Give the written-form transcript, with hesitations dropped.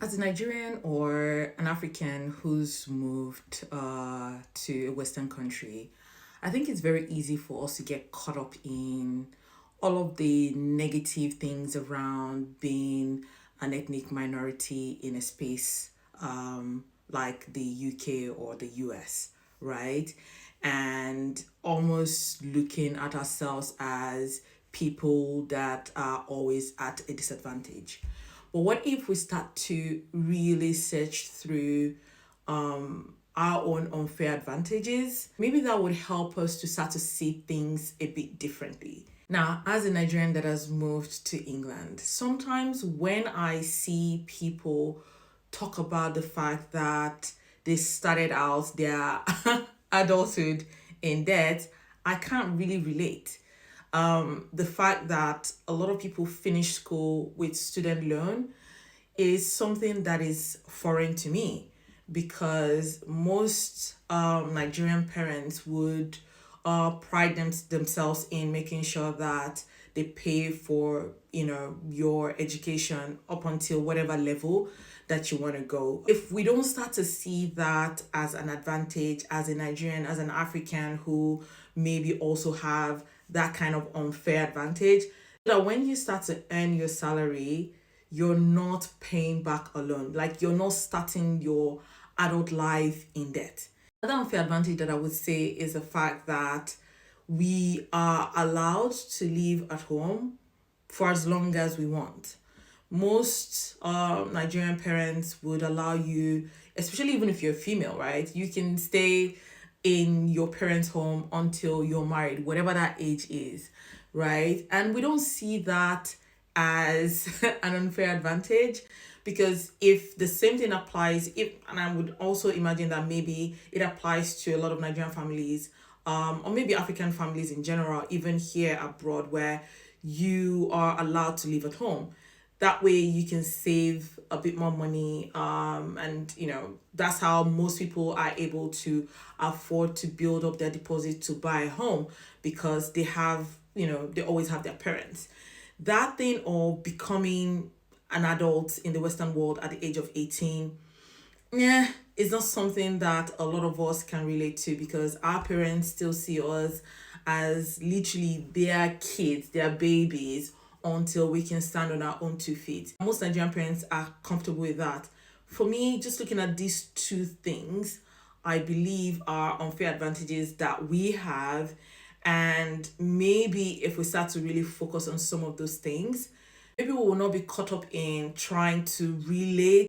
As a Nigerian or an African who's moved to a Western country, I think it's very easy for us to get caught up in all of the negative things around being an ethnic minority in a space like the UK or the US, right? And almost looking at ourselves as people that are always at a disadvantage. But what if we start to really search through our own unfair advantages? Maybe that would help us to start to see things a bit differently. Now, as a Nigerian that has moved to England, sometimes when I see people talk about the fact that they started out their adulthood in debt, I can't really relate. The fact that a lot of people finish school with student loan is something that is foreign to me because most Nigerian parents would pride themselves in making sure that they pay for your education up until whatever level that you want to go. If we don't start to see that as an advantage as a Nigerian, as an African who maybe also have that kind of unfair advantage, that when you start to earn your salary, you're not paying back alone. Like you're not starting your adult life in debt. Another unfair advantage that I would say is the fact that we are allowed to live at home for as long as we want. Most Nigerian parents would allow you, especially even if you're female, right? You can stay in your parents' home until you're married, whatever that age is, right? And we don't see that as an unfair advantage because if the same thing applies, if and I would also imagine that maybe it applies to a lot of Nigerian families, or maybe African families in general, even here abroad, where you are allowed to live at home. That way you can save a bit more money, and that's how most people are able to afford to build up their deposit to buy a home because they have, they always have their parents. That thing of becoming an adult in the Western world at the age of 18, yeah, it's not something that a lot of us can relate to because our parents still see us as literally their kids, their babies, until we can stand on our own 2 feet. Most Nigerian parents are comfortable with that. For me, just looking at these two things, I believe are unfair advantages that we have. And maybe if we start to really focus on some of those things, maybe we will not be caught up in trying to relate